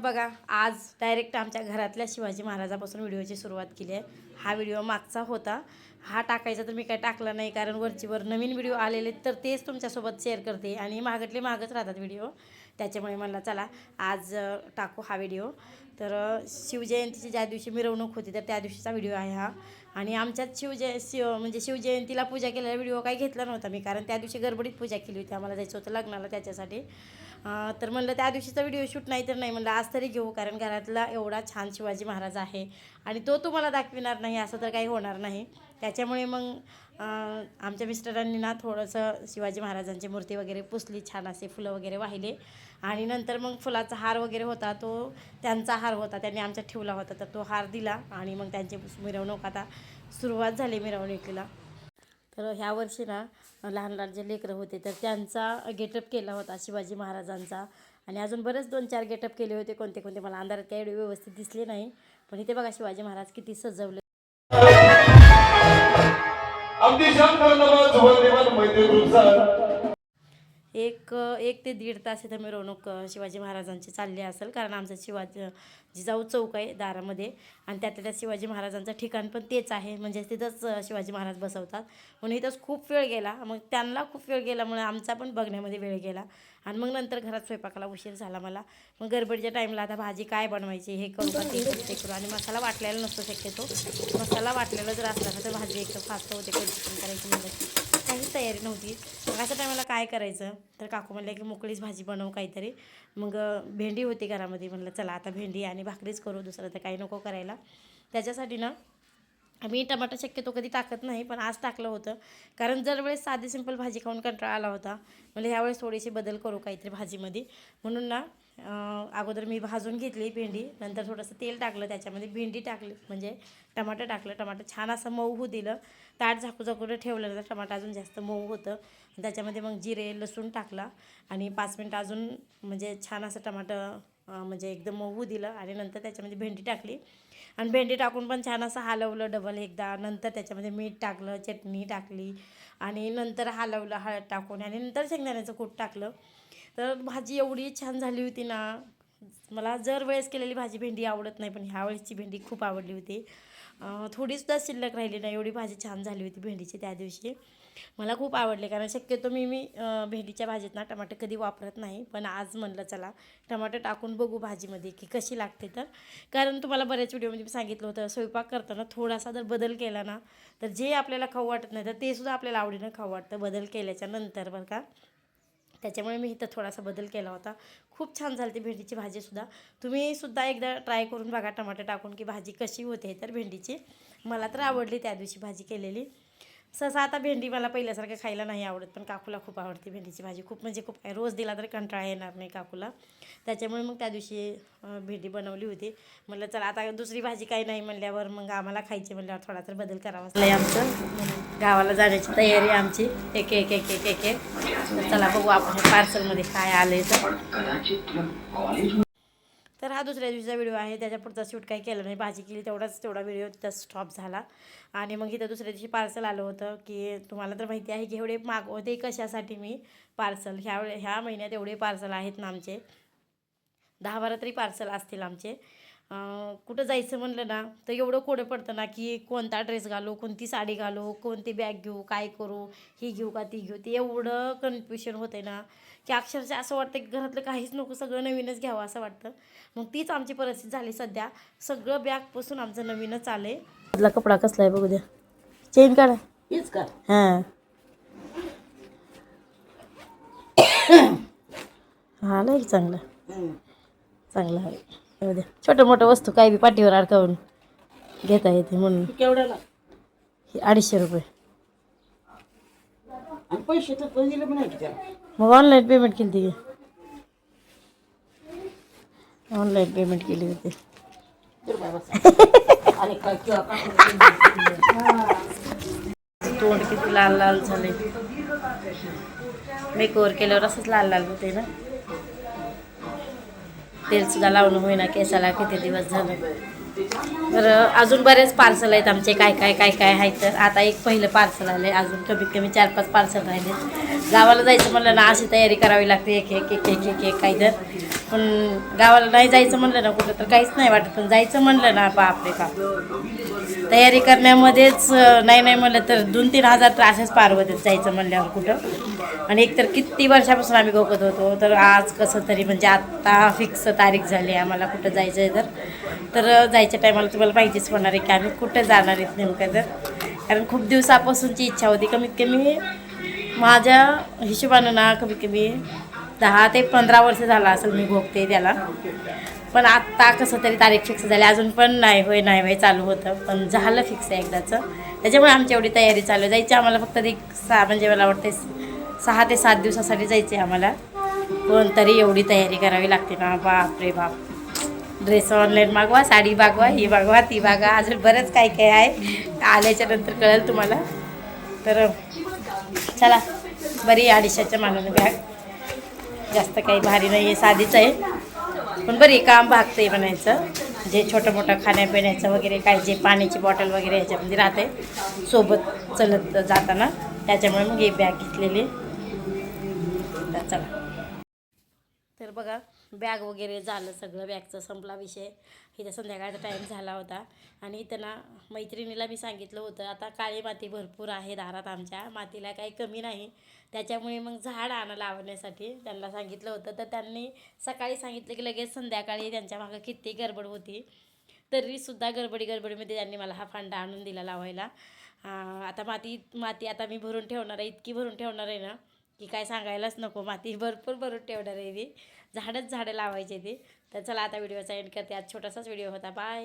बघा आज डायरेक्ट आमच्या घरातल्या शिवाजी महाराजापासून व्हिडिओची सुरुवात केली आहे. हा व्हिडिओ मागचा होता, हा टाकायचा तर मी काय टाकला नाही, कारण वरचीवर नवीन व्हिडिओ आलेले तर तेच तुमच्यासोबत शेअर करते आणि मागतले मागच राहतात व्हिडिओ. त्याच्यामुळे मला चला आज टाकू हा व्हिडिओ. तर शिवजयंतीची ज्या दिवशी मिरवणूक होती तर त्या दिवशीचा व्हिडिओ आहे हा. आणि आमच्यात म्हणजे शिवजयंतीला पूजा केलेला व्हिडिओ काही घेतला नव्हता मी, कारण त्या दिवशी गडबडीत पूजा केली होती, आम्हाला जायचं होतं लग्नाला त्याच्यासाठी. तर म्हणलं त्या दिवशीचा व्हिडिओ शूट नाही तर नाही, म्हणलं आज तरी घेऊ, कारण घरातला एवढा छान शिवाजी महाराज आहे आणि तो तुम्हाला दाखविणार नाही असं तर काही होणार नाही. त्याच्यामुळे मग आमच्या मिस्टरांनी ना थोडंसं शिवाजी महाराजांची मूर्ती वगैरे पुसली, छान असे फुलं वगैरे वाहिले आणि नंतर मग फुलाचा हार वगैरे होता, तो त्यांचा हार होता, त्यांनी आमच्यात ठेवला होता, तर तो हार दिला आणि मग त्यांची मिरवणूक आता सुरुवात झाली मिरवणुकीला. तर ह्या वर्षी ना लहान लहान जे लेकरं होते तर त्यांचा गेटअप केला होता शिवाजी महाराजांचा, आणि अजून बरेच 2-4 गेटअप केले होते, कोणते कोणते मला अंधारात काही एवढे व्यवस्थित दिसले नाही. पण इथे बघा शिवाजी महाराज किती सजवले. एक 1 ते 1.5 तास इथं मिरवणूक शिवाजी महाराजांची चालली असेल, कारण आमचं जिजाऊ चौक आहे दारामध्ये आणि त्यातल्या त्यात शिवाजी महाराजांचं ठिकाण पण तेच आहे, म्हणजे तिथंच शिवाजी महाराज बसवतात. म्हणून इथंच खूप वेळ गेला, मग त्यांना खूप वेळ गेल्यामुळे आमचा पण बघण्यामध्ये वेळ गेला आणि मग नंतर घरात स्वयंपाकाला उशीर झाला मला. मग गडबडीच्या टाईमला आता भाजी काय बनवायची हे करू का ते करू, आणि मसाला वाटलेला नसतो शक्यतो. मसाला वाटलेला जर असला ना तर भाजी एकदम फास्ट होते, कोणती पण करायची म्हणजे काहीच तयारी नव्हती. मग अशा टायमाला काय करायचं, तर काकू म्हणलं की मोकळीच भाजी बनव काहीतरी. मग भेंडी होती घरामध्ये, म्हणलं चला आता भेंडी आणि भाकरीच करू, दुसरं तर काही नको करायला. त्याच्यासाठी ना मी टमाटर शक्यतो कधी टाकत नाही, पण आज टाकलं होतं, कारण दरवेळेस साधी सिंपल भाजी खाऊन कंटाळा आला होता. म्हणजे ह्यावेळेस थोडीशी बदल करू काहीतरी भाजीमध्ये, म्हणून ना अगोदर मी भाजून घेतली भेंडी, नंतर थोडंसं तेल टाकलं, त्याच्यामध्ये भेंडी टाकली, म्हणजे टमाटर टाकलं. टमाटर छान असं मऊ होऊ दिलं, ताट झाकून ठेवलं तर टमाटर अजून जास्त मऊ होतं. त्याच्यामध्ये मग जिरे लसूण टाकला आणि 5 मिनटं अजून म्हणजे छान असं टमाटर म्हणजे एकदम मऊ होऊ दिलं आणि नंतर त्याच्यामध्ये भेंडी टाकली आणि भेंडी टाकून पण छान असं हलवलं डबल एकदा. नंतर त्याच्यामध्ये मीठ टाकलं, चटणी टाकली आणि नंतर हलवलं हळद टाकून आणि नंतर शेंगदाण्याचं कूट टाकलं. तर भाजी एवढी छान झाली होती ना, मला जर वेळेस केलेली भाजी भेंडी आवडत नाही, पण ह्या वेळेसची भेंडी खूप आवडली होती. थोडीसुद्धा शिल्लक राहिली नाही, एवढी भाजी छान झाली होती भेंडीची त्या दिवशी. मला खूप आवडले, कारण शक्यतो मी भेंडीच्या भाजीत ना टमाटर कधी वापरत नाही, पण आज म्हणलं चला टमाटर टाकून बघू भाजीमध्ये की कशी लागते. तर कारण तुम्हाला बऱ्याच व्हिडिओमध्ये मी सांगितलं होतं, स्वयंपाक करताना थोडासा जर बदल केला ना तर जे आपल्याला खाऊ वाटत नाही तर ते सुद्धा आपल्याला आवडीनं खाऊ वाटतं बदल केल्याच्या नंतर, बरं का. त्याच्यामुळे मी इथं थोडासा बदल केला होता. खूप छान झाली ती भेंडीची भाजीसुद्धा. तुम्हीसुद्धा एकदा ट्राय करून बघा टमाटर टाकून की भाजी कशी होते तर भेंडीची. मला तर आवडली त्या दिवशी भाजी केलेली. सहसा आता भेंडी मला पहिल्यासारखं खायला नाही आवडत, पण काकूला खूप आवडते भेंडीची भाजी, खूप म्हणजे खूप. रोज दिला तरी कंटाळा येणार नाही काकूला. त्याच्यामुळे मग त्या दिवशी भेंडी बनवली होती. म्हटलं चला आता दुसरी भाजी काही नाही म्हणल्यावर मग आम्हाला खायची म्हणल्यावर थोडा तर बदल करावाच नाही. आमचं गावाला जाण्याची तयारी आमची एक एक एक एक एक एक तर चला बघू आपण पार्सलमध्ये काय आलं तर हा दुसऱ्या दिवशीचा व्हिडिओ आहे. त्याच्या पुढचा शूट काही केलं नाही, भाजी केली तेवढा व्हिडिओ तिथं स्टॉप झाला. आणि मग इथं दुसऱ्या दिवशी पार्सल आलं होतं की तुम्हाला तर माहिती आहे की एवढे मागवते कशासाठी मी पार्सल. ह्या महिन्यात एवढे पार्सल आहेत ना आमचे, 10-12 तरी पार्सल असतील आमचे. कुठं जायचं म्हणलं ना तर एवढं कोडं पडतं ना की कोणता ड्रेस घालू, कोणती साडी घालू, कोणती बॅग घेऊ, काय करू, ही घेऊ का ती घेऊ, ते एवढं कन्फ्युशन होतं ना की अक्षरशः असं वाटतं की घरातलं काहीच नको, सगळं नवीनच घ्यावं असं वाटतं. मग तीच आमची परिस्थिती झाली सध्या, सगळं बॅगपासून आमचं नवीनच आलं आहे. आपला कपडा कसला आहे बघू द्या, चेंज काढा हेच का. हां हा नाही चांगलं चांगलं आहे. येऊ द्या, छोटं मोठं वस्तू काही बी पाठीवर अडकावून घेता येते म्हणून. केवढ्याला? 250 रुपये. आणि पैसे तर दिले पण नाही त्याला, मग ऑनलाईन पेमेंट केली ती, ऑनलाईन पेमेंट केली होती. तोंड किती लाल लाल झाले, मेकओव्हर केल्यावर असंच लाल लाल होते ना. तेल सुद्धा लावणं होईना केसाला, किती दिवस झालं. तर अजून बरेच पार्सल आहेत आमचे, काय काय काय काय आहेत. तर आता एक पहिलं पार्सल आलं आहे, अजून कमीत कमी 4-5 पार्सल राहिले. गावाला जायचं म्हणलं ना अशी तयारी करावी लागते, एक एक एक एक एक एक काही तर. पण गावाला नाही जायचं म्हणलं ना कुठं तर काहीच नाही वाटत, पण जायचं म्हणलं ना बापरे बाप, तयारी करण्यामध्येच नाही नाही म्हणलं तर 2-3 हजार तर असेच पार होतात जायचं म्हणल्यावर कुठं. आणि एकतर किती वर्षापासून आम्ही बघत होतो, तर आज कसं तरी म्हणजे आत्ता फिक्स तारीख झाली आम्हाला कुठं जायचं आहे. तर जायच्या टायमाला तुम्हाला माहितीच होणार आहे की आम्ही कुठं जाणार आहेत नेमकं. तर कारण खूप दिवसापासूनची इच्छा होती, कमीत कमी माझ्या हिशोबानं ना कमीत कमी 10 ते 15 वर्ष झाला असेल मी भोगते त्याला. पण आत्ता कसं तरी तारीख फिक्स झाली, अजून पण नाही होय चालू होतं, पण झालं फिक्स आहे एकदाचं. त्याच्यामुळे आमची एवढी तयारी चालू आहे. जायची आम्हाला फक्त एक म्हणजे मला वाटते 6 ते 7 दिवसासाठी जायचे आम्हाला. पण तरी एवढी तयारी करावी लागते ना बाप रे बाप. ड्रेस ऑनलाईन मागवा, साडी मागवा, ही मागवा ती मागवा, अजून बरंच काय काय आहे, आल्याच्या नंतर कळेल तुम्हाला. तर चला, बरी 250च्या मानाने बॅग, जास्त काही भारी नाही आहे, साधीच आहे, पण बरी काम भागते म्हणायचं. जे छोटं मोठं खाण्यापिण्याचं वगैरे काय जे पाण्याची बॉटल वगैरे ह्याच्यामध्ये राहते सोबत चलत जाताना, त्याच्यामुळे मग ही बॅग घेतलेली. तर चला, तर बघा बॅग वगैरे झालं सगळं, बॅगचं संपला विषय. इथं संध्याकाळचा टाईम झाला होता आणि इथं ना मैत्रिणीला मी सांगितलं होतं, आता काळी माती भरपूर आहे दारात आमच्या, मातीला काही कमी नाही, त्याच्यामुळे मग झाड आणा लावण्यासाठी त्यांना सांगितलं होतं. तर त्यांनी सकाळी सांगितलं की लगेच संध्याकाळी त्यांच्या मागं किती गडबड होती, तरीसुद्धा गडबडीमध्ये त्यांनी मला हा फांडा आणून दिला लावायला. आता माती आता मी भरून ठेवणार आहे, इतकी भरून ठेवणार आहे ना की काय सांगायलाच नको. माती भरपूर भरून ठेवणार आहे मी, झाडं लावायचे ते. तर चला आता व्हिडिओचा एंड करते. आज छोटासाच व्हिडिओ होता. बाय.